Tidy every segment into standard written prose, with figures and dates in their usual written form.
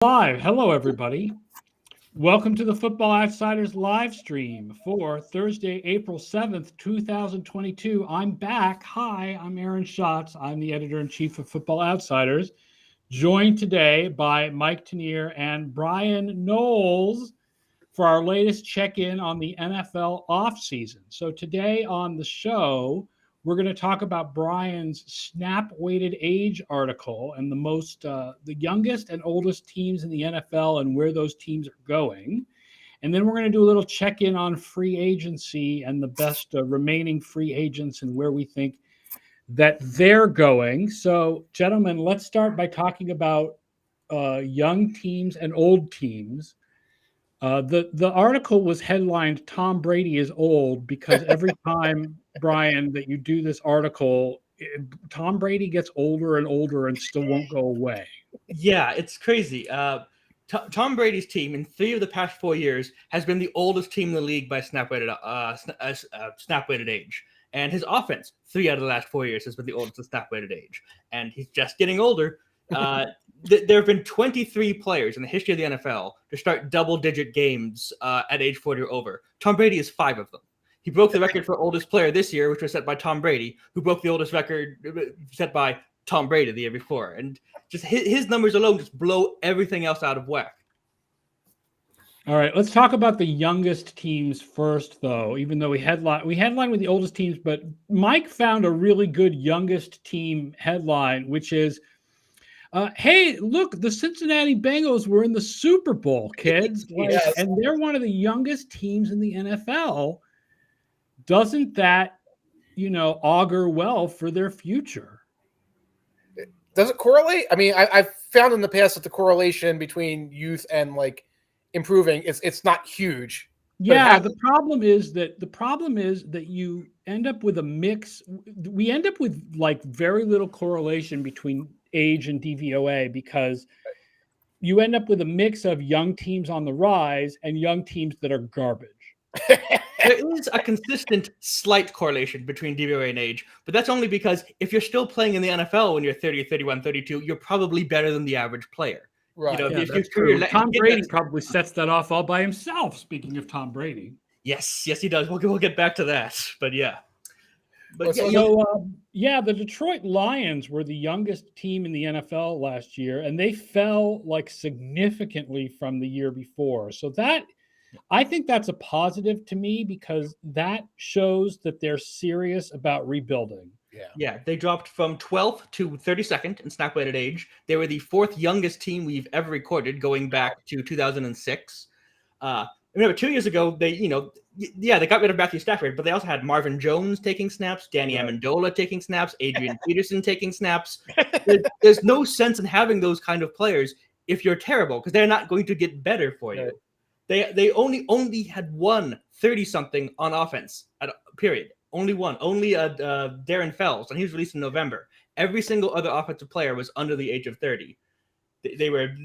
Live. Hello, everybody. Welcome to the Football Outsiders live stream for Thursday, April 7th, 2022. I'm back. Hi, I'm Aaron Schatz. I'm the editor-in-chief of Football Outsiders, joined today by Mike Tanier and Bryan Knowles for our latest check-in on the NFL offseason. So today on the show, we're going to talk about Bryan's snap-weighted age article and the youngest and oldest teams in the NFL and where those teams are going. And then we're going to do a little check-in on free agency and the best remaining free agents and where we think that they're going. So, gentlemen, let's start by talking about young teams and old teams. The article was headlined "Tom Brady is old" because every time, Bryan, that you do this article, Tom Brady gets older and older and still won't go away. Yeah, it's crazy. Tom Brady's team in 3 of the past 4 years has been the oldest team in the league by snap-weighted age. And his offense, 3 out of the last 4 years, has been the oldest snap-weighted age. And he's just getting older. There have been 23 players in the history of the NFL to start double-digit games at age 40 or over. Tom Brady is 5 of them. He broke the record for oldest player this year, which was set by Tom Brady, who broke the oldest record set by Tom Brady the year before. And just his numbers alone just blow everything else out of whack. All right, let's talk about the youngest teams first, though, even though we headline with the oldest teams. But Mike found a really good youngest team headline, which is, hey, look, the Cincinnati Bengals were in the Super Bowl, kids. Yes. And they're one of the youngest teams in the NFL. Doesn't that, augur well for their future? Does it correlate? I mean, I've found in the past that the correlation between youth and improving it's not huge. Yeah, the problem is that you end up with a mix. We end up with very little correlation between age and DVOA because you end up with a mix of young teams on the rise and young teams that are garbage. There is a consistent slight correlation between DVOA and age, but that's only because if you're still playing in the NFL when you're 30, 31, 32, you're probably better than the average player. Right. That's true. Tom Brady probably sets that off all by himself, speaking of Tom Brady. Yes, he does. We'll get back to that, but yeah. But the Detroit Lions were the youngest team in the NFL last year, and they fell significantly from the year before. So I think that's a positive to me because that shows that they're serious about rebuilding. Yeah, they dropped from 12th to 32nd in snap-weighted age. They were the 4th youngest team we've ever recorded, going back to 2006. Remember, 2 years ago, they got rid of Mathieu Stafford, but they also had Marvin Jones taking snaps, Danny Amendola taking snaps, Adrian Peterson taking snaps. There's no sense in having those kind of players if you're terrible, because they're not going to get better for you. They only had one 30-something on offense, period. Only one. Only Darren Fells, and he was released in November. Every single other offensive player was under the age of 30. They were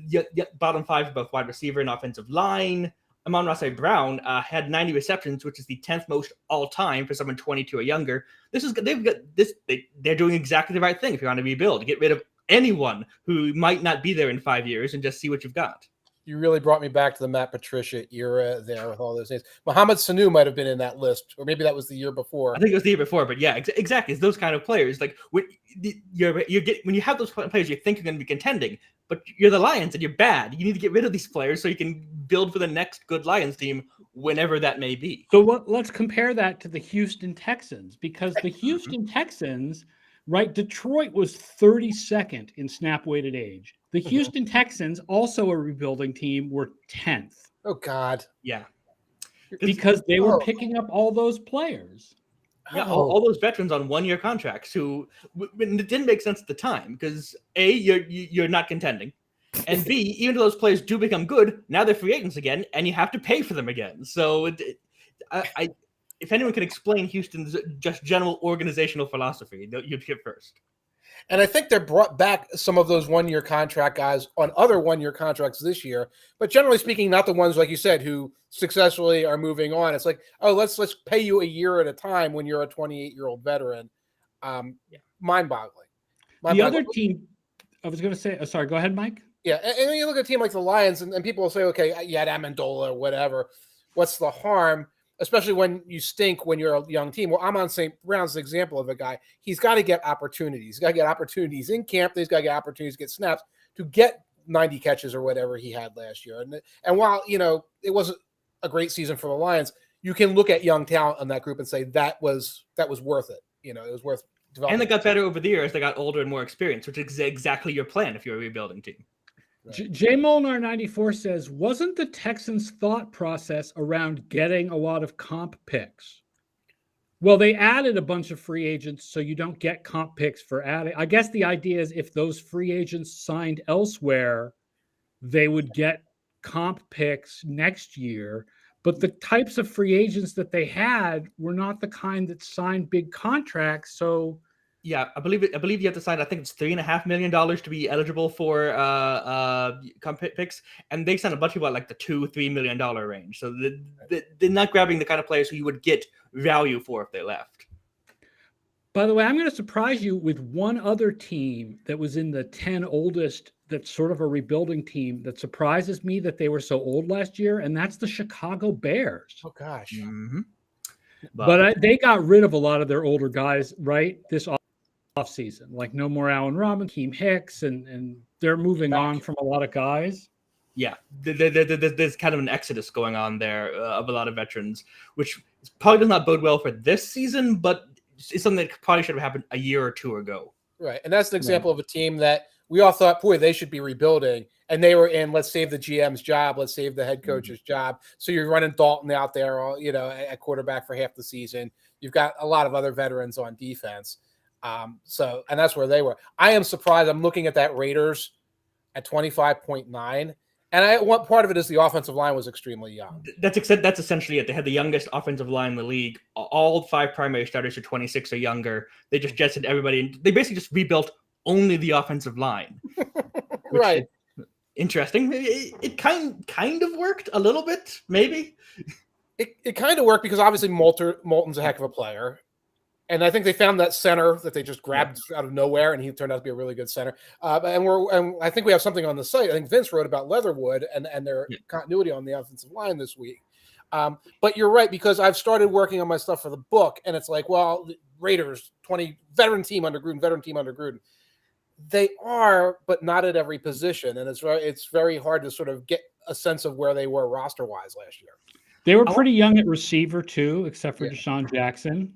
bottom 5 for both wide receiver and offensive line. Amon-Ra St. Brown had 90 receptions, which is the 10th most all-time for someone 22 or younger. They're doing exactly the right thing if you want to rebuild. Get rid of anyone who might not be there in 5 years and just see what you've got. You really brought me back to the Matt Patricia era there with all those names. Mohamed Sanu might have been in that list, or maybe that was the year before. I think it was the year before, but yeah, exactly. It's those kind of players. When you have those players, you think you're going to be contending, but you're the Lions and you're bad. You need to get rid of these players so you can build for the next good Lions team, whenever that may be. So let's compare that to the Houston Texans, because the Houston Texans, right? Detroit was 32nd in snap-weighted age. The Houston Texans, also a rebuilding team, were 10th. Oh, God. Yeah. Because they were picking up all those players. Yeah, all those veterans on one-year contracts who it didn't make sense at the time because, A, you're not contending, and B, even though those players do become good, now they're free agents again, and you have to pay for them again. So if anyone can explain Houston's just general organizational philosophy, you'd hear first. And I think they brought back some of those one-year contract guys on other one-year contracts this year. But generally speaking, not the ones, like you said, who successfully are moving on. It's like, oh, let's pay you a year at a time when you're a 28-year-old veteran. Mind-boggling. The other team, I was going to say, sorry, go ahead, Mike. Yeah, and then you look at a team like the Lions, and people will say, okay, you had Amendola or whatever. What's the harm? Especially when you stink when you're a young team. Well, I'm on St. Brown's example of a guy. He's got to get opportunities. He's got to get opportunities in camp. He's got to get opportunities to get snaps to get 90 catches or whatever he had last year. And while, it wasn't a great season for the Lions, you can look at young talent in that group and say that was worth it. It was worth developing. And they got better over the years. They got older and more experienced, which is exactly your plan if you're a rebuilding team. Right. J Molnar 94 says, wasn't the Texans' thought process around getting a lot of comp picks? Well, they added a bunch of free agents, so you don't get comp picks for adding. I guess the idea is if those free agents signed elsewhere, they would get comp picks next year. But the types of free agents that they had were not the kind that signed big contracts. So, yeah, I believe you have to sign. I think it's $3.5 million to be eligible for comp picks, and they signed a bunch of people at like the $2-3 million range. So they're not grabbing the kind of players who you would get value for if they left. By the way, I'm going to surprise you with one other team that was in the 10 oldest. That's sort of a rebuilding team that surprises me that they were so old last year, and that's the Chicago Bears. Oh gosh! Mm-hmm. But they got rid of a lot of their older guys, right? This offseason, like no more Allen Robinson, Keem Hicks, and they're moving on from a lot of guys. Yeah, there's kind of an exodus going on there of a lot of veterans, which probably does not bode well for this season, but it's something that probably should have happened a year or two ago. Right, and that's an example of a team that we all thought, boy, they should be rebuilding, and they were in, let's save the GM's job, let's save the head coach's job. So you're running Dalton out there, at quarterback for half the season. You've got a lot of other veterans on defense. And that's where they were. I am surprised. I'm looking at that Raiders at 25.9. And one part of it is the offensive line was extremely young. That's essentially it. They had the youngest offensive line in the league. All 5 primary starters are 26 or younger. They just jetted everybody. And they basically just rebuilt only the offensive line. Right. Interesting. It kind of worked a little bit, maybe. It kind of worked because obviously Moulton's a heck of a player. And I think they found that center that they just grabbed out of nowhere, and he turned out to be a really good center. And I think we have something on the site. I think Vince wrote about Leatherwood and their continuity on the offensive line this week. But you're right, because I've started working on my stuff for the book, and it's like, well, Raiders, veteran team under Gruden. They are, but not at every position, and it's very hard to sort of get a sense of where they were roster-wise last year. They were pretty young at receiver too, except for Deshaun Jackson.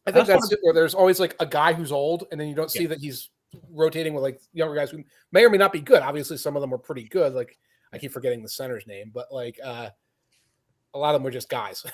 I think that's it, where there's always like a guy who's old, and then you don't see that he's rotating with like younger guys who may or may not be good. Obviously, some of them are pretty good. Like I keep forgetting the center's name, but like a lot of them were just guys.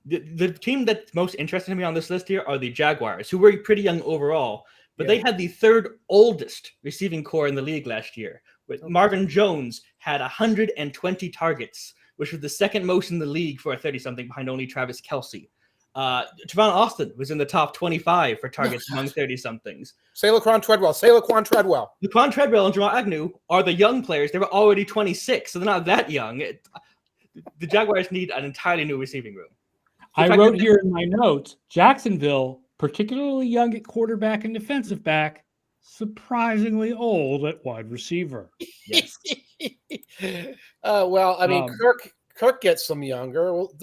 The team that's most interesting to me on this list here are the Jaguars, who were pretty young overall, but they had the 3rd oldest receiving core in the league last year. Marvin Jones had 120 targets, which was the 2nd most in the league for a 30-something, behind only Travis Kelce. Trevon Austin was in the top 25 for targets among 30-somethings. Say Laquan Treadwell. Laquan Treadwell and Jamal Agnew are the young players. They were already 26, so they're not that young. The Jaguars need an entirely new receiving room. I wrote here in my notes, Jacksonville, particularly young at quarterback and defensive back, surprisingly old at wide receiver. Yes. Well, I mean, Kirk gets some younger. Well,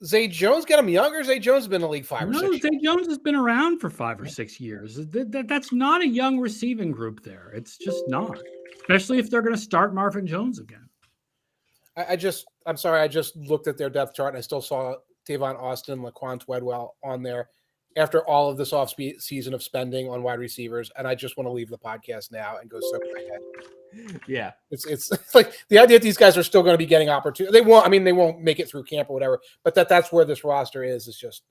Zay Jones got him younger. Zay Jones has been in the league 5 or 6 years. Zay Jones has been around for 5 or 6 years. That's not a young receiving group there. It's just not, especially if they're going to start Marvin Jones again. I'm sorry. I just looked at their depth chart and I still saw Tavon Austin, Laquan Treadwell on there after all of this off season of spending on wide receivers. And I just want to leave the podcast now and go soak my head. Yeah, it's like the idea that these guys are still going to be getting opportunity. They won't make it through camp or whatever, but that's where this roster is just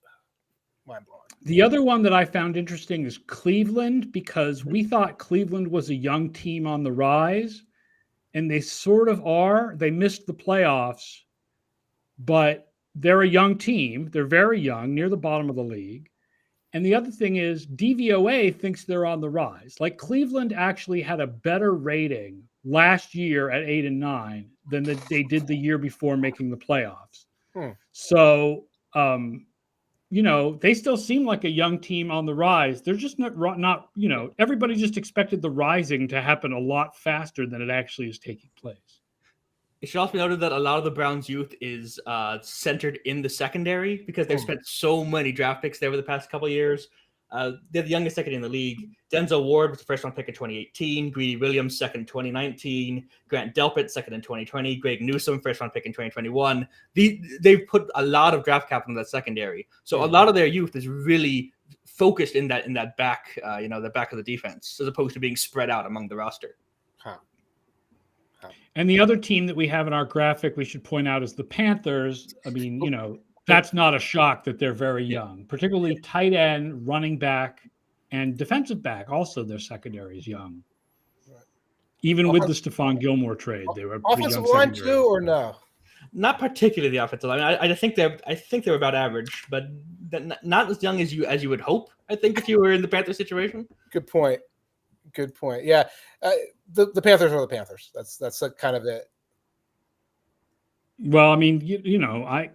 mind blowing. The other one that I found interesting is Cleveland, because we thought Cleveland was a young team on the rise, and they sort of are. They missed the playoffs, but they're a young team. They're very young, near the bottom of the league. And the other thing is DVOA thinks they're on the rise. Like Cleveland actually had a better rating last year at 8 and 9 than they did the year before making the playoffs. So they still seem like a young team on the rise. They're just not everybody just expected the rising to happen a lot faster than it actually is taking place. It should also be noted that a lot of the Browns' youth is centered in the secondary because they've spent so many draft picks there over the past couple of years. They're the youngest secondary in the league. Denzel Ward was the first-round pick in 2018. Greedy Williams, second in 2019. Grant Delpit, second in 2020. Greg Newsome, first-round pick in 2021. They've put a lot of draft capital in that secondary. So a lot of their youth is really focused in that back, the back of the defense, as opposed to being spread out among the roster. And the other team that we have in our graphic, we should point out, is the Panthers. I mean, that's not a shock that they're very young, particularly tight end, running back, and defensive back. Also, their secondary is young. Right. Even with the Stephon Gilmore trade, they were offensive line too, or no? Not particularly the offensive line. I think they're about average, but not as young as you would hope. I think if you were in the Panthers situation. Good point. Yeah, the Panthers are the Panthers. That's kind of it. Well, I mean,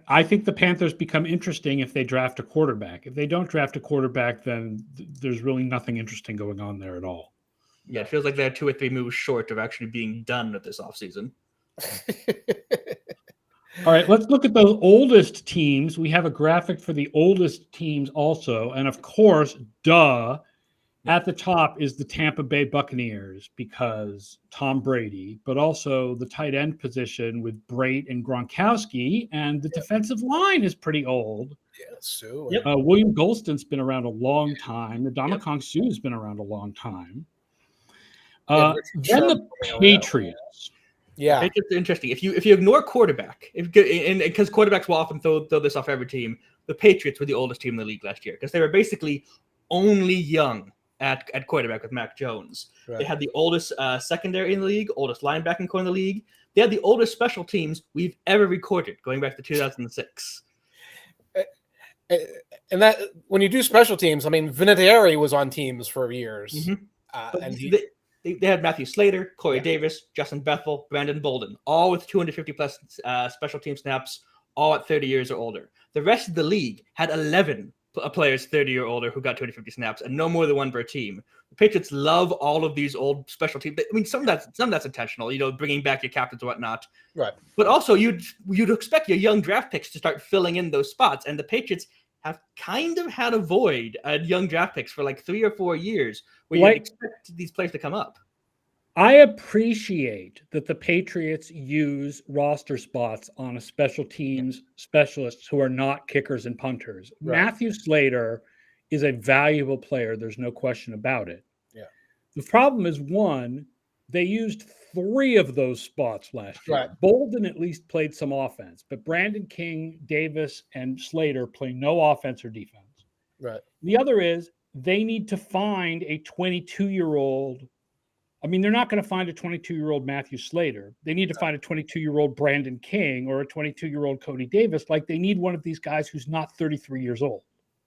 I think the Panthers become interesting if they draft a quarterback. If they don't draft a quarterback, then there's really nothing interesting going on there at all. Yeah, it feels like they're 2 or 3 moves short of actually being done with this offseason. All right, let's look at those oldest teams. We have a graphic for the oldest teams also. And of course, at the top is the Tampa Bay Buccaneers because Tom Brady, but also the tight end position with Brate and Gronkowski, and the defensive line is pretty old. Yeah, so William Golston's been around a long time. The Ndamukong Suh's been around a long time. Then the Patriots. Yeah, Patriots are interesting. If you ignore quarterback, because quarterbacks will often throw this off every team, the Patriots were the oldest team in the league last year because they were basically only young at quarterback with Mac Jones. Right. They had the oldest secondary in the league, oldest linebacking core in the league. They had the oldest special teams we've ever recorded, going back to 2006. And that when you do special teams, I mean, Vinatieri was on teams for years. Mm-hmm. And they had Matthew Slater, Corey Davis, Justin Bethel, Brandon Bolden, all with 250 plus special team snaps, all at 30 years or older. The rest of the league had 11 players 30 or older who got 250 snaps, and no more than 1 per team. The Patriots love all of these old special teams. I mean, some of that's intentional, bringing back your captains and whatnot. Right. But also, you'd expect your young draft picks to start filling in those spots, and the Patriots have kind of had a void at young draft picks for like 3 or 4 years, where you expect these players to come up. I appreciate that the Patriots use roster spots on a special teams specialists who are not kickers and punters. Right. Matthew Slater is a valuable player. There's no question about it. Yeah. The problem is, one, they used 3 of those spots last year. Right. Bolden at least played some offense, but Brandon King, Davis, and Slater play no offense or defense. Right. The other is they need to find a 22-year-old. I mean, they're not going to find a 22-year-old Matthew Slater. They need to find a 22-year-old Brandon King or a 22-year-old Cody Davis. Like, they need one of these guys who's not 33 years old.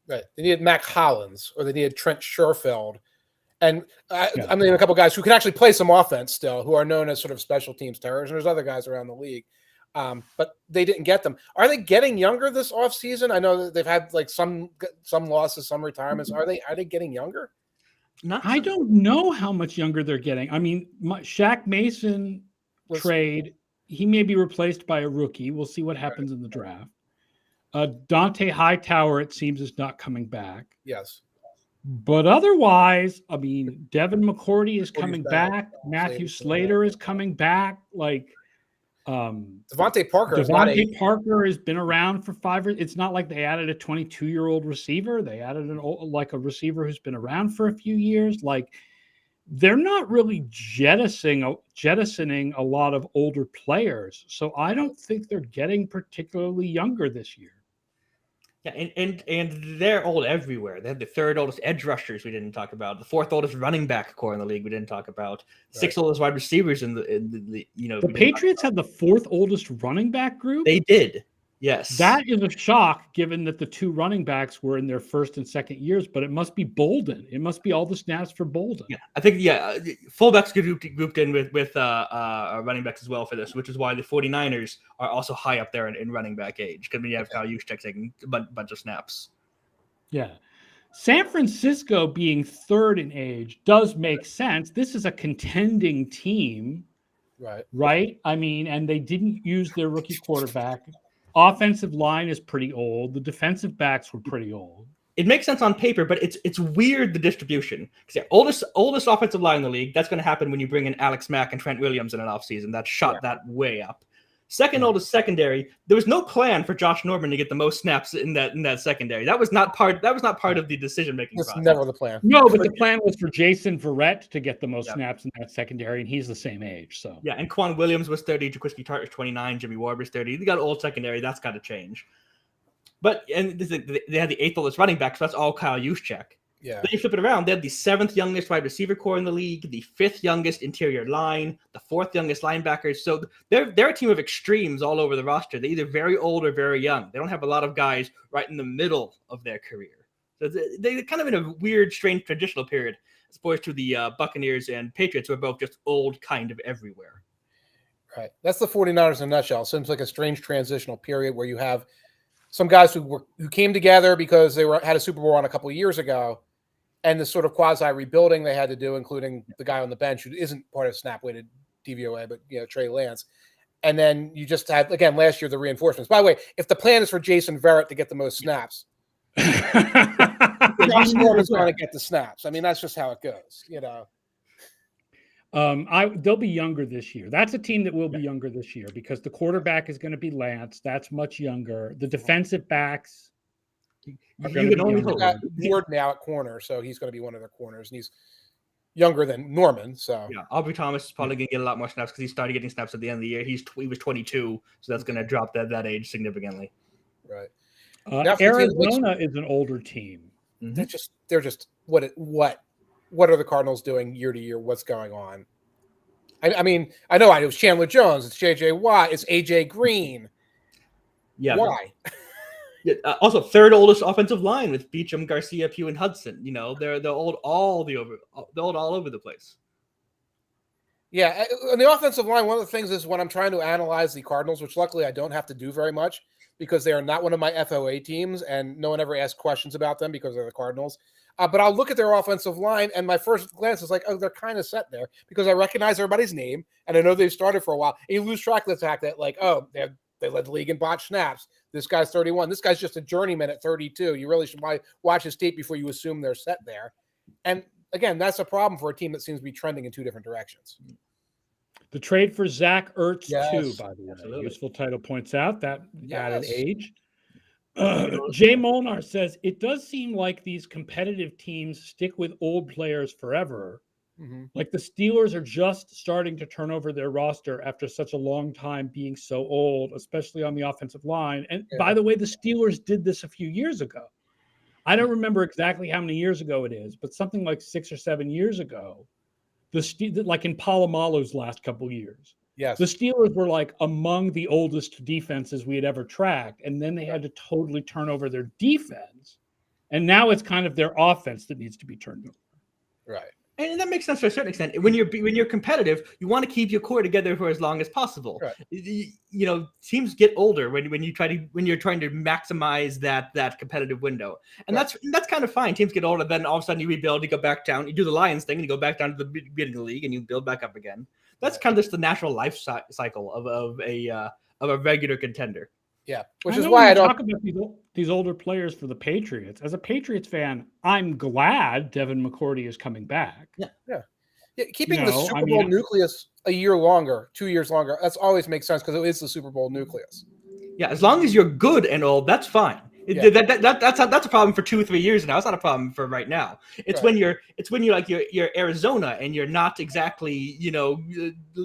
Right. They needed Mac Hollins, or they needed Trent Sherfield. And I'm naming a couple guys who can actually play some offense still, who are known as sort of special teams terrors. And there's other guys around the league. But they didn't get them. Are they getting younger this offseason? I know that they've had like some losses, some retirements. Are they getting younger? I don't know how much younger they're getting. I mean, Shaq Mason trade, he may be replaced by a rookie. We'll see what happens in the draft. Dante Hightower, it seems, is not coming back. Yes. But otherwise, I mean, Devin McCourty is coming back. Matthew Slater is coming back. Like, Devontae Parker has been around for 5 years. It's not like they added a 22-year-old receiver. They added a receiver who's been around for a few years. Like, they're not really jettisoning a lot of older players. So I don't think they're getting particularly younger this year. Yeah, and they're old everywhere. They have the 3rd oldest edge rushers we didn't talk about, the 4th oldest running back core in the league we didn't talk about, 6th oldest wide receivers in the The Patriots had the 4th oldest running back group. They did. Yes. That is a shock given that the 2 running backs were in their 1st and 2nd years, but it must be Bolden. It must be all the snaps for Bolden. Yeah, I think, fullbacks grouped in with running backs as well for this, which is why the 49ers are also high up there in running back age, because you have Kyle Juszczyk taking a bunch of snaps. Yeah. San Francisco being third in age does make sense. This is a contending team, right? I mean, and they didn't use their rookie quarterback. Offensive line is pretty old. The defensive backs were pretty old. It makes sense on paper, but it's weird, the distribution. Because oldest offensive line in the league, that's going to happen when you bring in Alex Mack and Trent Williams in an offseason. That shot that way up. Second oldest secondary, there was no plan for Josh Norman to get the most snaps in that secondary. That was not part of the decision-making process. That's never the plan. No, but the plan was for Jason Verrett to get the most snaps in that secondary, and he's the same age. So yeah, and Quan Williams was 30, Jaquiski Tartt was 29, Jimmy Ward was 30. They got old secondary, that's got to change. But and they had the 8th oldest running back, so that's all Kyle Juszczyk. Yeah. Then you flip it around, they had the 7th youngest wide receiver core in the league, the 5th youngest interior line, the 4th youngest linebackers. So they're a team of extremes all over the roster. They're either very old or very young. They don't have a lot of guys right in the middle of their career. So they're kind of in a weird, strange transitional period, as opposed to the Buccaneers and Patriots, who are both just old kind of everywhere. Right. That's the 49ers in a nutshell. Seems like a strange transitional period where you have some guys who came together because they had a Super Bowl run a couple of years ago, and the sort of quasi rebuilding they had to do, including the guy on the bench who isn't part of snap-weighted DVOA, but Trey Lance. And then you just had, again, last year, the reinforcements. By the way, if the plan is for Jason Verrett to get the most snaps, Josh Norman's going to get the snaps. I mean, that's just how it goes, They'll be younger this year. That's a team that will be younger this year because the quarterback is going to be Lance. That's much younger. The defensive backs. You can only got Ward now at corner, so he's going to be one of their corners, and he's younger than Norman. So yeah, Aubrey Thomas is probably going to get a lot more snaps because he started getting snaps at the end of the year. He was 22, so that's going to drop that age significantly. Right. Arizona is an older team. They're just what are the Cardinals doing year to year? What's going on? I mean, I know it was Chandler Jones, it's JJ Watt, it's AJ Green. Yeah. Why? Also, 3rd oldest offensive line with Beachum, Garcia, Pugh, and Hudson. They're old all over the place. Yeah, on the offensive line, one of the things is when I'm trying to analyze the Cardinals, which luckily I don't have to do very much because they are not one of my FOA teams, and no one ever asks questions about them because they're the Cardinals. But I'll look at their offensive line, and my first glance is like, oh, they're kind of set there because I recognize everybody's name, and I know they've started for a while. And you lose track of the fact that, like, oh, they led the league in botched snaps. This guy's 31. This guy's just a journeyman at 32. You really should watch his tape before you assume they're set there. And, again, that's a problem for a team that seems to be trending in 2 different directions. The trade for Zach Ertz, too, by the way. Absolutely. Useful title points out that added age. Jay Molnar says, it does seem like these competitive teams stick with old players forever. Mm-hmm. Like the Steelers are just starting to turn over their roster after such a long time being so old, especially on the offensive line. And by the way, the Steelers did this a few years ago. I don't remember exactly how many years ago it is, but something like 6 or 7 years ago, like in Palomalu's last couple of years. Yes. The Steelers were like among the oldest defenses we had ever tracked, and then they had to totally turn over their defense, and now it's kind of their offense that needs to be turned over. Right. And that makes sense to a certain extent. When you're competitive, you want to keep your core together for as long as possible. Right. Teams get older when you're trying to maximize that competitive window, and that's kind of fine. Teams get older, then all of a sudden you rebuild, you go back down, you do the Lions thing, and you go back down to the beginning of the league, and you build back up again. That's kind of just the natural life cycle of a regular contender. Yeah, which is why I don't talk about these older players for the Patriots. As a Patriots fan, I'm glad Devin McCourty is coming back. Yeah. Keeping the Super Bowl nucleus a year longer, 2 years longer, that's always makes sense because it is the Super Bowl nucleus. Yeah, as long as you're good and old, that's fine. Yeah. That's a problem for 2 or 3 years now. It's not a problem for right now. It's when you're like you're Arizona and you're not exactly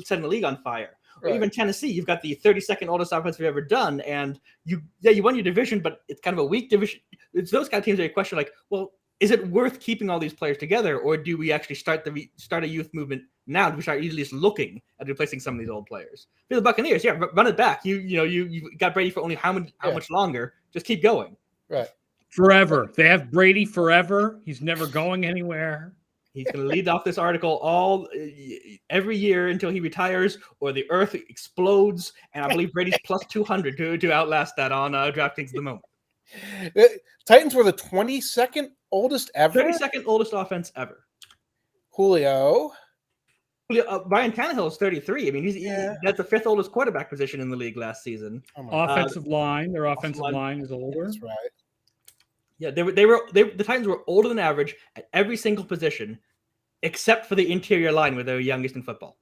setting the league on fire. Or even Tennessee, you've got the 32nd oldest offense we've ever done, and you won your division, but it's kind of a weak division. It's those kind of teams that you question, like, well, is it worth keeping all these players together, or do we actually start a youth movement now? Do we start at least looking at replacing some of these old players? For the Buccaneers, run it back. You got Brady for only how much longer? Just keep going. Right. Forever. They have Brady forever. He's never going anywhere. He's going to lead off this article every year until he retires or the earth explodes. And I believe Brady's plus 200 to outlast that on DraftKings at the moment. Titans were the 22nd oldest ever. 32nd oldest offense ever. Julio. Ryan Tannehill is 33. I mean, that's the 5th oldest quarterback position in the league last season. Offensive line, their offensive line is older. That's right. Yeah, the Titans were older than average at every single position, except for the interior line, where they were youngest in football.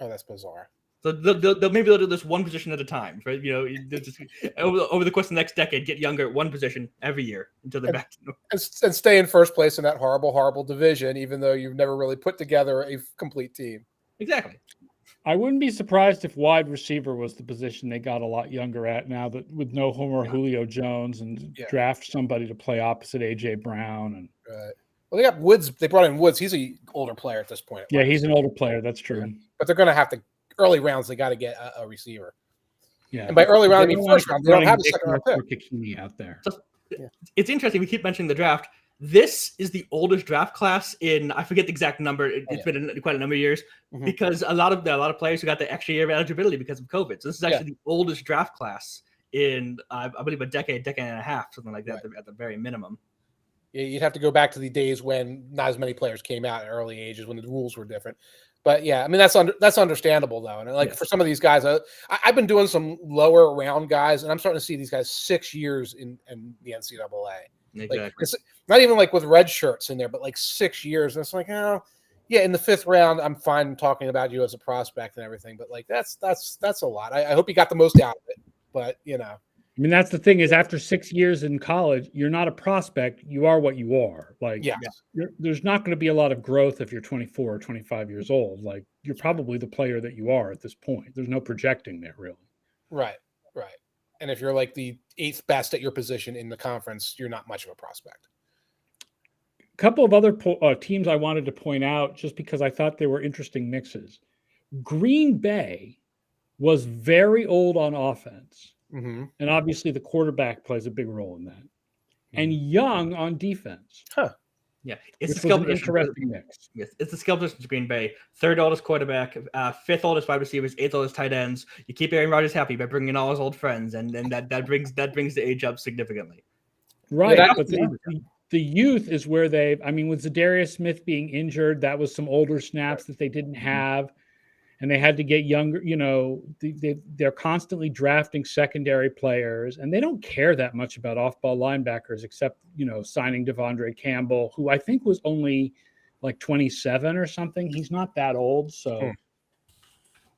Oh, that's bizarre. So maybe they'll do this one position at a time, right? You know, just, over the course of the next decade, get younger at one position every year until they're back to and stay in first place in that horrible division, even though you've never really put together a complete team. Exactly. I wouldn't be surprised if wide receiver was the position they got a lot younger at now, that with no Homer Julio Jones, and draft somebody to play opposite AJ Brown. And well, they got Woods. They brought in Woods. He's an older player at this point. Yeah, he's an older player. That's true. But they're going to have to early rounds. They got to get a receiver. Yeah, and by early round, I mean first round. They don't have a second round pick. Out there. So, it's interesting. We keep mentioning the draft. This is the oldest draft class in, I forget the exact number. It's been quite a number of years, because a lot of players who got the extra year of eligibility because of COVID. So this is actually the oldest draft class in, I believe, a decade and a half, something like that, at the very minimum. Yeah, you'd have to go back to the days when not as many players came out at early ages, when the rules were different. But yeah, I mean that's understandable though, and for some of these guys, I've been doing some lower round guys, and I'm starting to see these guys 6 years in the NCAA. Exactly. Like, it's not even like with red shirts in there, but like 6 years, and it's like, oh yeah, in the 5th round, I'm fine talking about you as a prospect and everything, but like that's a lot. I hope you got the most out of it, but you know. I mean, that's the thing, is after 6 years in college, you're not a prospect. You are what you are. Like, there's not going to be a lot of growth if you're 24 or 25 years old. Like, you're probably the player that you are at this point. There's no projecting there, really. Right. And if you're like the 8th best at your position in the conference, you're not much of a prospect. A couple of other teams I wanted to point out, just because I thought they were interesting mixes. Green Bay was very old on offense. Mm-hmm. And obviously the quarterback plays a big role in that. And young on defense. Yeah, it's a skill position. Interesting mix. Yes, it's the skill position to Green Bay. 3rd oldest quarterback, 5th oldest wide receivers, 8th oldest tight ends. You keep Aaron Rodgers happy by bringing in all his old friends, and that brings the age up significantly. Right, but the youth is where with Zadarius Smith being injured, that was some older snaps that they didn't have. And they had to get younger, they're constantly drafting secondary players, and they don't care that much about off-ball linebackers, except, signing Devondre Campbell, who I think was only like 27 or something. He's not that old. So,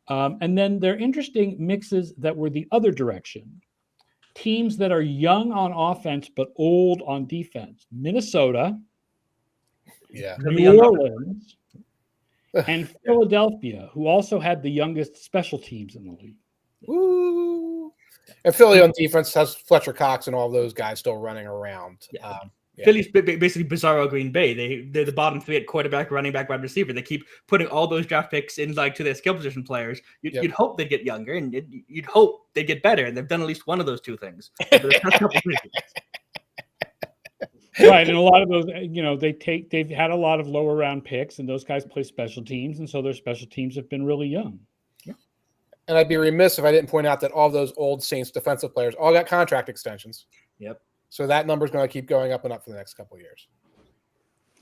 and then they're interesting mixes that were the other direction. Teams that are young on offense, but old on defense. Minnesota, New Orleans, and Philadelphia, who also had the youngest special teams in the league. Ooh. And Philly on defense has Fletcher Cox and all those guys still running around. Philly's basically bizarro Green Bay. They're the bottom 3 at quarterback, running back, wide receiver. They keep putting all those draft picks in to their skill position players. You'd hope they'd get younger, and you'd hope they'd get better. And they've done at least one of those two things. Right, and a lot of those, they've had a lot of lower round picks, and those guys play special teams, and so their special teams have been really young. Yeah. And I'd be remiss if I didn't point out that all those old Saints defensive players all got contract extensions. Yep. So that number's going to keep going up and up for the next couple of years.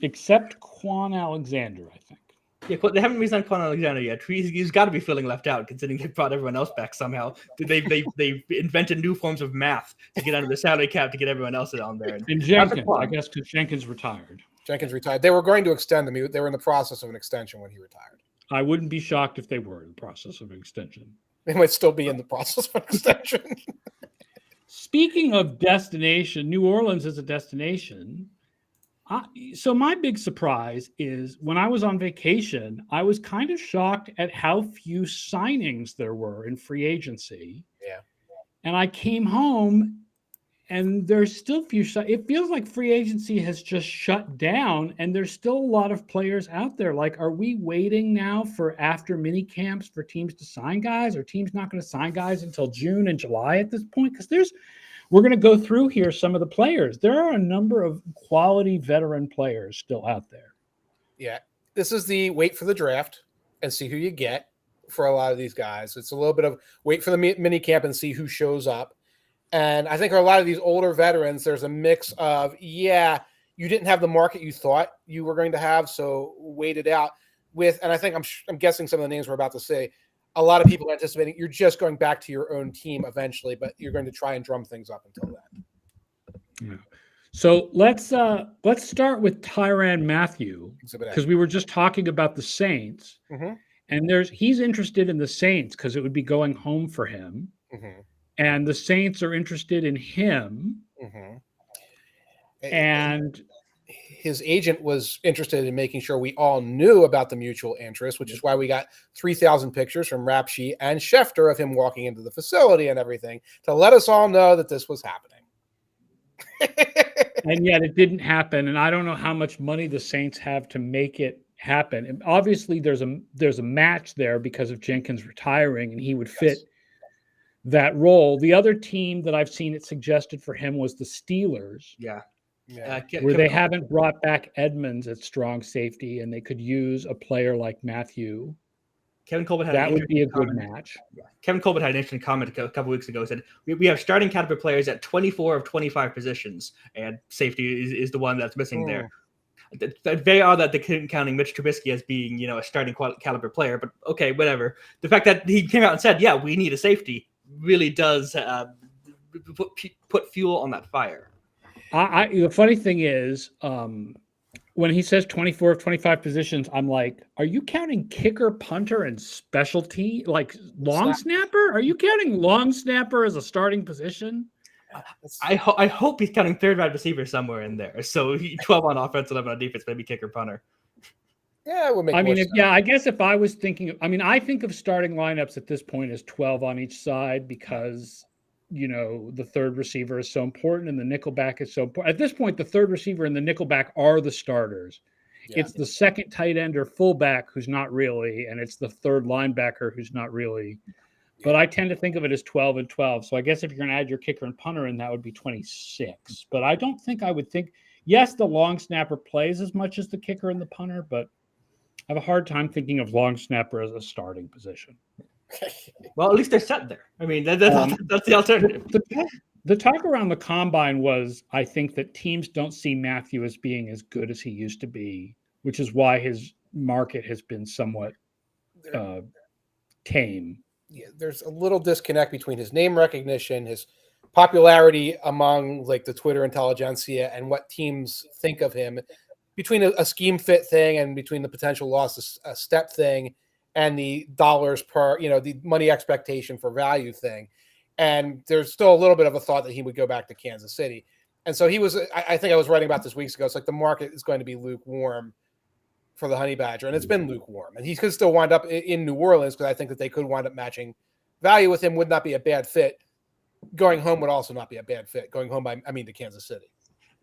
Except Quan Alexander, I think. Yeah, they haven't re-signed Quan Alexander yet. He's got to be feeling left out, considering they brought everyone else back somehow. They invented new forms of math to get under the salary cap to get everyone else on there. And Jenkins, I guess, because Jenkins retired. They were going to extend him. They were in the process of an extension when he retired. I wouldn't be shocked if they were in the process of an extension. They might still be in the process of an extension. Speaking of destination, New Orleans is a destination. So my big surprise is when I was on vacation, I was kind of shocked at how few signings there were in free agency. Yeah. And I came home and there's still few. It feels like free agency has just shut down, and there's still a lot of players out there. Like, are we waiting now for after mini camps for teams to sign guys? Are teams not going to sign guys until June and July at this point? Because we're going to go through here some of the players. There are a number of quality veteran players still out there. Yeah. This is the wait for the draft and see who you get for a lot of these guys. It's a little bit of wait for the mini camp and see who shows up. And I think a lot of these older veterans, there's a mix of, you didn't have the market you thought you were going to have, so wait it out with, and I think I'm guessing some of the names we're about to say, a lot of people are anticipating you're just going back to your own team eventually, but you're going to try and drum things up until then. Yeah. So let's start with Tyrann Mathieu, because we were just talking about the Saints, and he's interested in the Saints because it would be going home for him, and the Saints are interested in him, and his agent was interested in making sure we all knew about the mutual interest, which is why we got 3,000 pictures from Rapshi and Schefter of him walking into the facility and everything to let us all know that this was happening. And yet it didn't happen. And I don't know how much money the Saints have to make it happen. And obviously there's a match there because of Jenkins retiring, and he would fit that role. The other team that I've seen it suggested for him was the Steelers. Where they haven't brought back Edmonds at strong safety, and they could use a player like Mathieu. Kevin Colbert had that would be a good match. Yeah. Kevin Colbert had an interesting comment a couple weeks ago. Said we have starting caliber players at 24 of 25 positions, and safety is the one that's missing there. They are that they couldn't counting Mitch Trubisky as being a starting caliber player, but okay, whatever. The fact that he came out and said, "Yeah, we need a safety," really does put fuel on that fire. The funny thing is, when he says 24 of 25 positions, I'm like, are you counting kicker, punter, and specialty, like long snapper? Are you counting long snapper as a starting position? I hope he's counting third wide receiver somewhere in there. So 12 on offense, 11 on defense, maybe kicker, punter. Yeah, it would make sense. I guess if I was thinking, I think of starting lineups at this point as 12 on each side because the third receiver is so important and the nickelback is so important. At this point, the third receiver and the nickelback are the starters. Yeah. It's the second tight end or fullback who's not really, and it's the third linebacker who's not really. But I tend to think of it as 12 and 12. So I guess if you're going to add your kicker and punter in, that would be 26. But I don't think I would think, yes, the long snapper plays as much as the kicker and the punter, but I have a hard time thinking of long snapper as a starting position. Well, at least they're set there. That's the alternative. The talk around the combine was, I think, that teams don't see Mathieu as being as good as he used to be, which is why his market has been somewhat tame. Yeah, there's a little disconnect between his name recognition, his popularity among like the Twitter intelligentsia, and what teams think of him, between a scheme fit thing and between the potential loss a step thing. And the dollars per, the money expectation for value thing. And there's still a little bit of a thought that he would go back to Kansas City. And so he was, I think I was writing about this weeks ago. It's like the market is going to be lukewarm for the Honey Badger. And it's been lukewarm. And he could still wind up in New Orleans because I think that they could wind up matching value with him. Would not be a bad fit. Going home would also not be a bad fit. Going home, to Kansas City.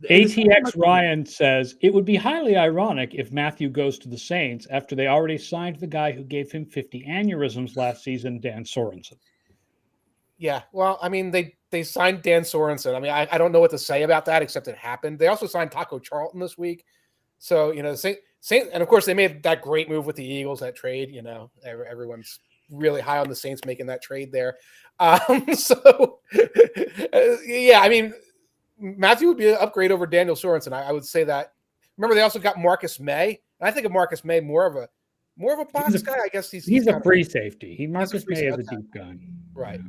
ATX Ryan says it would be highly ironic if Mathieu goes to the Saints after they already signed the guy who gave him 50 aneurysms last season, Dan Sorensen. Yeah, well, they signed Dan Sorensen. I don't know what to say about that except it happened. They also signed Taco Charlton this week. So, Saints, and of course they made that great move with the Eagles, that trade. Everyone's really high on the Saints making that trade there. Mathieu would be an upgrade over Daniel Sorensen. I would say that. Remember, they also got Marcus May. And I think of Marcus May more of a box guy. I guess he's a free safety. Marcus May is a deep gun. Right.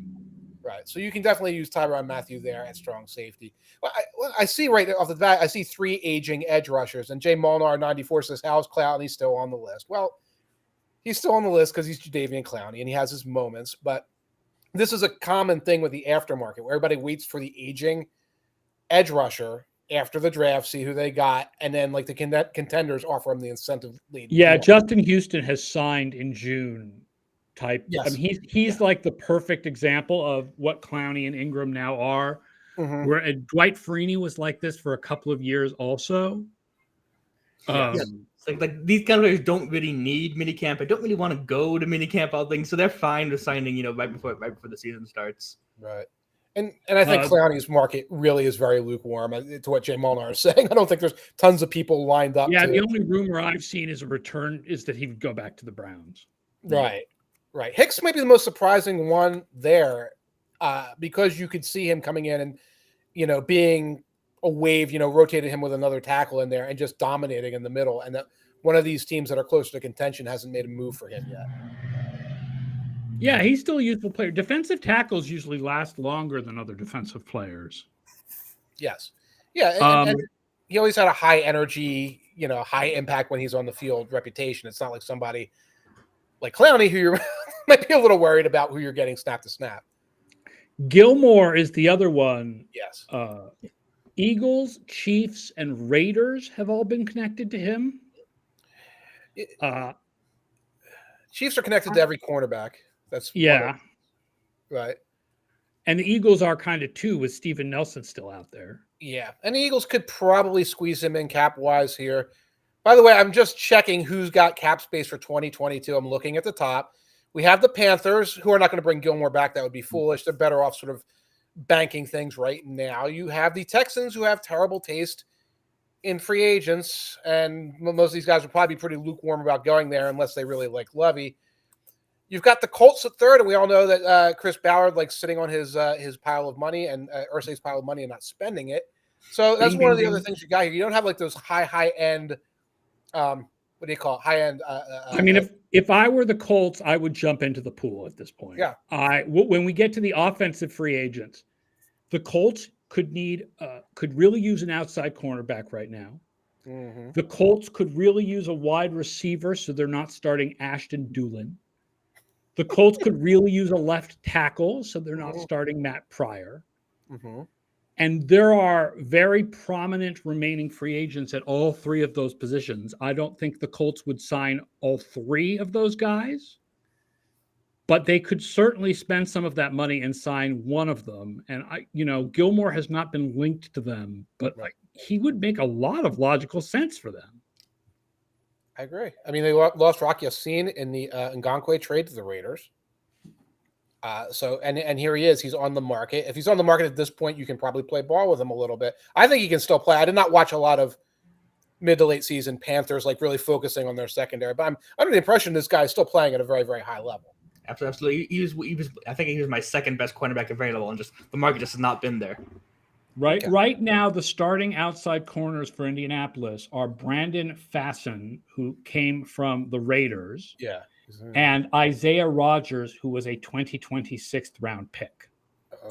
Right. So you can definitely use Tyrann Mathieu there at strong safety. Well, I see right off the bat, I see 3 aging edge rushers. And Jay Molnar 94 says, how's Clowney still on the list? Well, he's still on the list because he's Jadeveon Clowney and he has his moments. But this is a common thing with the aftermarket where everybody waits for the aging edge rusher after the draft, see who they got, and then like the contenders offer them the incentive lead. Yeah, Justin Houston has signed in June type. Yes. He's like the perfect example of what Clowney and Ingram now are. Where Dwight Freeney was like this for a couple of years also. Like these kind of players don't really need minicamp. I don't really want to go to minicamp, all things, so they're fine with signing, right before the season starts. Right. And I think Clowney's market really is very lukewarm to what Jay Molnar is saying. I don't think there's tons of people lined up. Yeah, the only rumor I've seen is a return is that he would go back to the Browns. Right. Hicks may be the most surprising one there. because you could see him coming in and, being a wave, rotated him with another tackle in there and just dominating in the middle. And that one of these teams that are close to contention hasn't made a move for him yet. Yeah, he's still a useful player. Defensive tackles usually last longer than other defensive players. Yes. Yeah. And he always had a high energy, high impact when he's on the field reputation. It's not like somebody like Clowney who you might be a little worried about who you're getting snap to snap. Gilmore is the other one. Yes. Eagles, Chiefs, and Raiders have all been connected to him. Chiefs are connected to every cornerback. That's right. And the Eagles are kind of too, with Steven Nelson still out there. Yeah, and the Eagles could probably squeeze him in cap-wise here. By the way, I'm just checking who's got cap space for 2022. I'm looking at the top. We have the Panthers, who are not going to bring Gilmore back. That would be foolish. They're better off sort of banking things right now. You have the Texans, who have terrible taste in free agents, and most of these guys will probably be pretty lukewarm about going there unless they really like Lovey. You've got the Colts at third, and we all know that Chris Ballard likes sitting on his pile of money and Irsay's pile of money and not spending it. So that's one of the other things you got here. You don't have like those high end. What do you call it? High end. I mean, if I were the Colts, I would jump into the pool at this point. Yeah. When we get to the offensive free agents, the Colts could really use an outside cornerback right now. Mm-hmm. The Colts could really use a wide receiver, so they're not starting Ashton Doolin. The Colts could really use a left tackle, so they're not starting Matt Pryor. Mm-hmm. And there are very prominent remaining free agents at all three of those positions. I don't think the Colts would sign all three of those guys, but they could certainly spend some of that money and sign one of them. And Gilmore has not been linked to them, but he would make a lot of logical sense for them. I agree. I mean, they lost Rocky Yassin in the Ngakoue trade to the Raiders. And here he is. He's on the market. If he's on the market at this point, you can probably play ball with him a little bit. I think he can still play. I did not watch a lot of mid to late season Panthers, like really focusing on their secondary, but I'm under the impression this guy is still playing at a very, very high level. Absolutely. He was. I think he was my second best cornerback available, and just the market just has not been there. Right. Okay. Right now, the starting outside corners for Indianapolis are Brandon Fassen, who came from the Raiders. Yeah. And Isaiah Rodgers, who was a 2020 6th-round pick.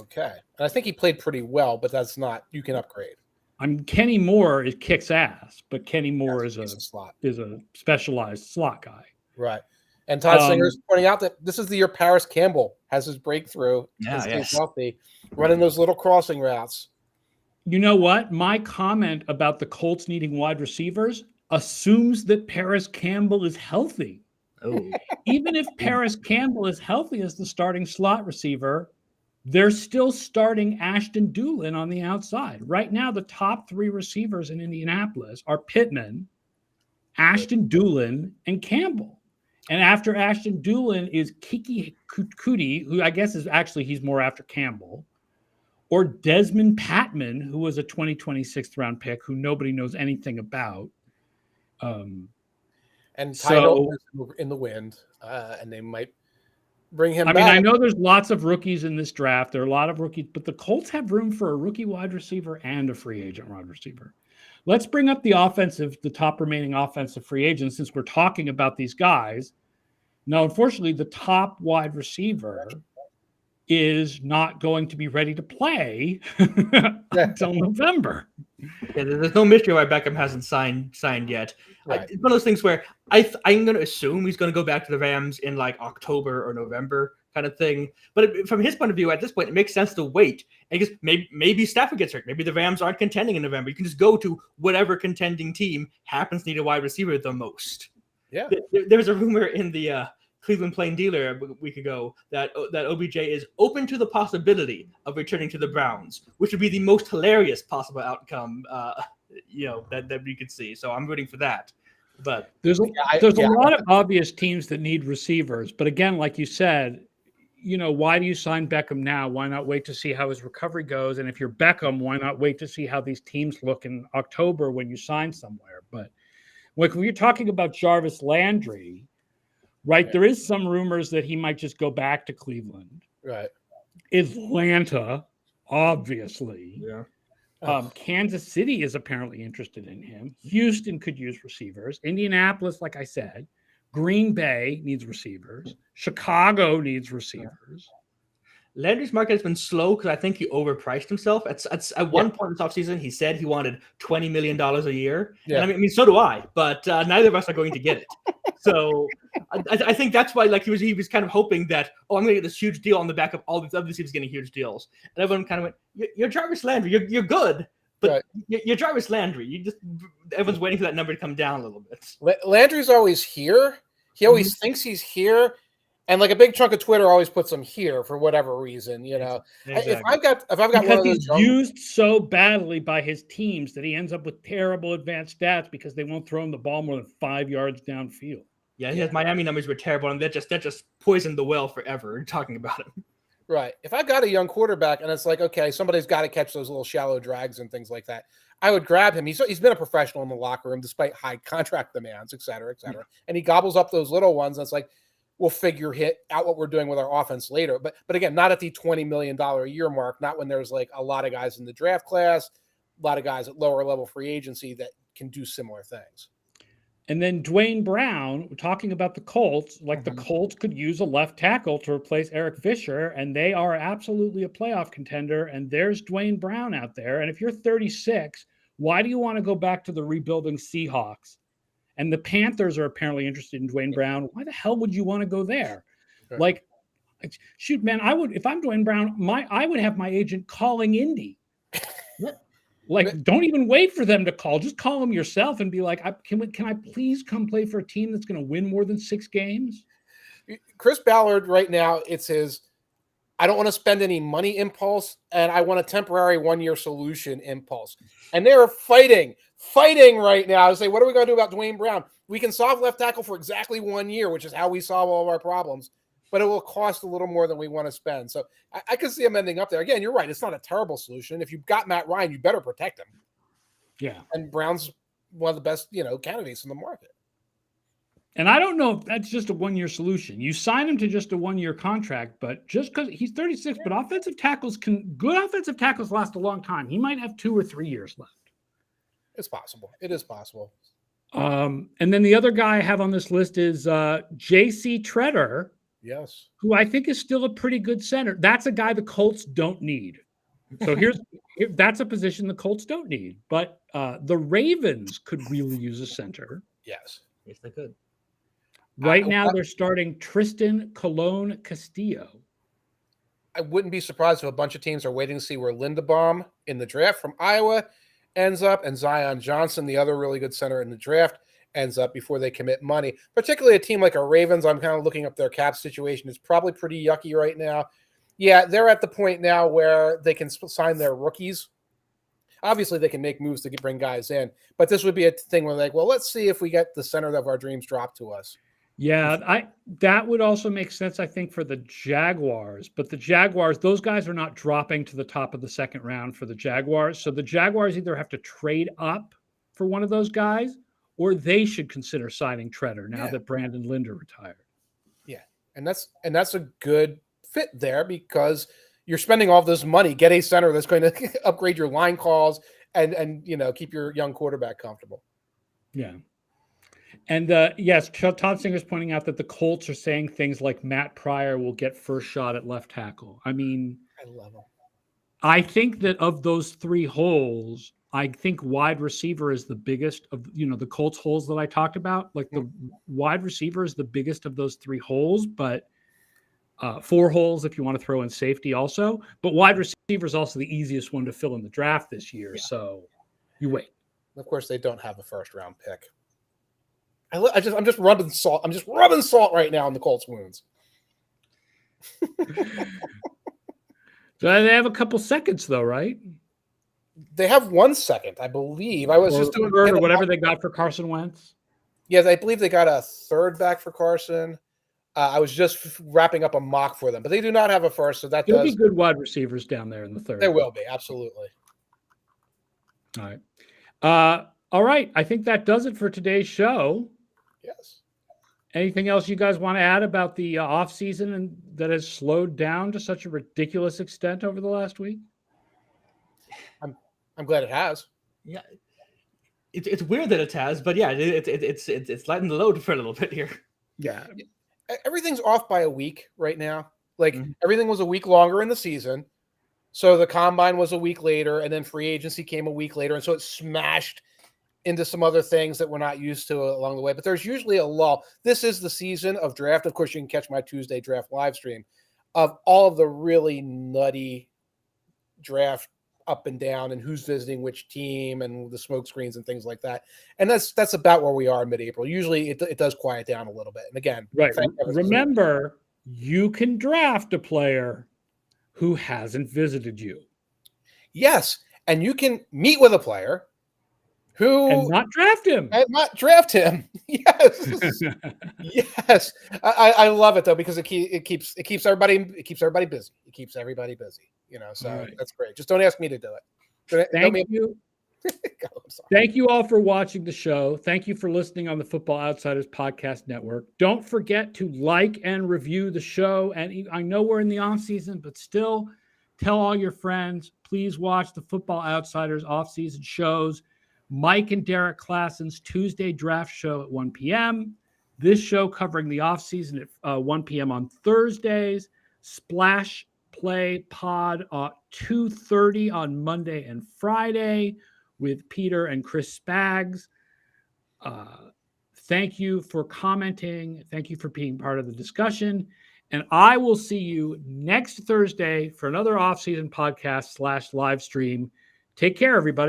Okay. And I think he played pretty well, but that's not – you can upgrade. I mean, Kenny Moore kicks ass, but Kenny Moore is a specialized slot guy. Right. And Todd Singer is pointing out that this is the year Paris Campbell has his breakthrough. Yes. Healthy, running those little crossing routes. You know what? My comment about the Colts needing wide receivers assumes that Paris Campbell is healthy. Oh. Even if Paris Campbell is healthy as the starting slot receiver, they're still starting Ashton Doolin on the outside. Right now, the top three receivers in Indianapolis are Pittman, Ashton Doolin, and Campbell. And after Ashton Doolin is Kiki Kuti, who I guess he's more after Campbell, or Desmond Patman, who was a 2020 6th-round pick who nobody knows anything about. And Tidal is in the wind, and they might bring him back. I mean, I know there's lots of rookies in this draft. There are a lot of rookies, but the Colts have room for a rookie wide receiver and a free agent wide receiver. Let's bring up the top remaining offensive free agents since we're talking about these guys. Now, unfortunately, the top wide receiver is not going to be ready to play until November. Yeah, there's no mystery why Beckham hasn't signed yet. Right. It's one of those things where I'm going to assume he's going to go back to the Rams in like October or November kind of thing. But from his point of view, at this point, it makes sense to wait. I guess maybe Stafford gets hurt. Maybe the Rams aren't contending in November. You can just go to whatever contending team happens to need a wide receiver the most. Yeah. There was a rumor in the Cleveland Plain Dealer a week ago that OBJ is open to the possibility of returning to the Browns, which would be the most hilarious possible outcome, that we could see. So I'm rooting for that. But there's a lot of obvious teams that need receivers. But again, like you said, why do you sign Beckham now? Why not wait to see how his recovery goes? And if you're Beckham, why not wait to see how these teams look in October when you sign somewhere? But when you're talking about Jarvis Landry, right, there is some rumors that he might just go back to Cleveland. Right. Atlanta, obviously. Yeah. Kansas City is apparently interested in him. Houston could use receivers. Indianapolis, like I said. Green Bay needs receivers. Chicago needs receivers. Landry's market has been slow because I think he overpriced himself. At one point in this offseason, he said he wanted $20 million a year. Yeah. And I mean, so do I, but neither of us are going to get it. So I think that's why, like, he was kind of hoping that, I'm going to get this huge deal on the back of all these other teams getting huge deals. And everyone kind of went, you're Jarvis Landry. You're good, but you're Jarvis Landry. Everyone's waiting for that number to come down a little bit. Landry's always here. He always thinks he's here. And like a big chunk of Twitter always puts him here for whatever reason, you know. Exactly. If I've got because one of those he's used so badly by his teams that he ends up with terrible advanced stats because they won't throw him the ball more than 5 yards downfield. Yeah, his Miami numbers were terrible, and that just poisoned the well forever. Talking about him, right? If I've got a young quarterback and it's like, okay, somebody's got to catch those little shallow drags and things like that, I would grab him. He's been a professional in the locker room despite high contract demands, et cetera, and he gobbles up those little ones. And it's like, we'll figure out what we're doing with our offense later. But again, not at the $20 million a year mark, not when there's like a lot of guys in the draft class, a lot of guys at lower level free agency that can do similar things. And then Duane Brown, we're talking about the Colts, like the Colts could use a left tackle to replace Eric Fisher, and they are absolutely a playoff contender. And there's Duane Brown out there. And if you're 36, why do you want to go back to the rebuilding Seahawks? And the Panthers are apparently interested in Duane Brown. Why the hell would you want to go there? Right. Like, shoot, man, if I'm Duane Brown, I would have my agent calling Indy. Like, don't even wait for them to call. Just call them yourself and be like, can I please come play for a team that's going to win more than 6 games? Chris Ballard right now, it's his, I don't want to spend any money impulse, and I want a temporary 1-year solution impulse. And they're fighting right now to say, what are we going to do about Duane Brown? We can solve left tackle for exactly 1 year, which is how we solve all of our problems, but it will cost a little more than we want to spend. So I could see him ending up there. Again, you're right. It's not a terrible solution. If you've got Matt Ryan, you better protect him. Yeah. And Brown's one of the best, candidates in the market. And I don't know if that's just a 1-year solution. You sign him to just a 1-year contract, but just because he's 36, but good offensive tackles last a long time. He might have 2 or 3 years left. It's possible. It is possible. And then the other guy I have on this list is JC Tretter. Yes. Who I think is still a pretty good center. That's a guy the Colts don't need. So that's a position the Colts don't need. But the Ravens could really use a center. Yes. Yes, they could. Right now, they're starting Tristan Colon Castillo. I wouldn't be surprised if a bunch of teams are waiting to see where Linderbaum in the draft from Iowa ends up, and Zion Johnson, the other really good center in the draft, ends up before they commit money. Particularly a team like a Ravens, I'm kind of looking up their cap situation. It's probably pretty yucky right now. Yeah, they're at the point now where they can sign their rookies. Obviously, they can make moves to bring guys in, but this would be a thing where like, well, let's see if we get the center of our dreams dropped to us. Yeah, that would also make sense, I think, for the Jaguars. But the Jaguars, those guys are not dropping to the top of the second round for the Jaguars. So the Jaguars either have to trade up for one of those guys, or they should consider signing Tretter now that Brandon Linder retired. Yeah, and that's a good fit there because you're spending all this money. Get a center that's going to upgrade your line calls and keep your young quarterback comfortable. Yeah. And yes, Todd Singer's pointing out that the Colts are saying things like Matt Pryor will get first shot at left tackle. I mean, I love him. I think that of those 3 holes, I think wide receiver is the biggest of, the Colts holes that I talked about. Like the wide receiver is the biggest of those 3 holes, but 4 holes if you want to throw in safety also. But wide receiver is also the easiest one to fill in the draft this year. Yeah. So you wait. Of course, they don't have a first round pick. I'm just rubbing salt. I'm just rubbing salt right now in the Colts' wounds. So they have a couple seconds, though, right? They have 1 second, I believe. I was just doing or whatever they got for Carson Wentz. Yes, I believe they got a third back for Carson. I was just wrapping up a mock for them, but they do not have a first, so there'll be good wide receivers down there in the third. There will be, absolutely. All right. All right. I think that does it for today's show. Yes. Anything else you guys want to add about the offseason and that has slowed down to such a ridiculous extent over the last week? I'm glad it has. Yeah, it's weird that it has, but yeah, it's lightened the load for a little bit here. Yeah. Everything's off by a week right now. Like Mhm. everything was a week longer in the season. So the combine was a week later, and then free agency came a week later. And so it smashed into some other things that we're not used to along the way. But there's usually a lull. This is the season of draft. Of course, you can catch my Tuesday draft live stream of all of the really nutty draft up and down and who's visiting which team and the smoke screens and things like that. And that's about where we are in mid-April. Usually it does quiet down a little bit. And again, Right. Remember, you can draft a player who hasn't visited you. Yes. And you can meet with a player who and not draft him. And not draft him. Yes. Yes. I love it though, because it keeps everybody busy. It keeps everybody busy. So Right. That's great. Just don't ask me to do it. Thank you. Thank you all for watching the show. Thank you for listening on the Football Outsiders Podcast Network. Don't forget to like and review the show. And I know we're in the off season, but still tell all your friends, please watch the Football Outsiders off-season shows. Mike and Derek Klassen's Tuesday draft show at 1 p.m. This show covering the offseason at 1 p.m. on Thursdays. Splash Play Pod at 2:30 on Monday and Friday with Peter and Chris Spags. Thank you for commenting. Thank you for being part of the discussion. And I will see you next Thursday for another offseason podcast /live stream. Take care, everybody.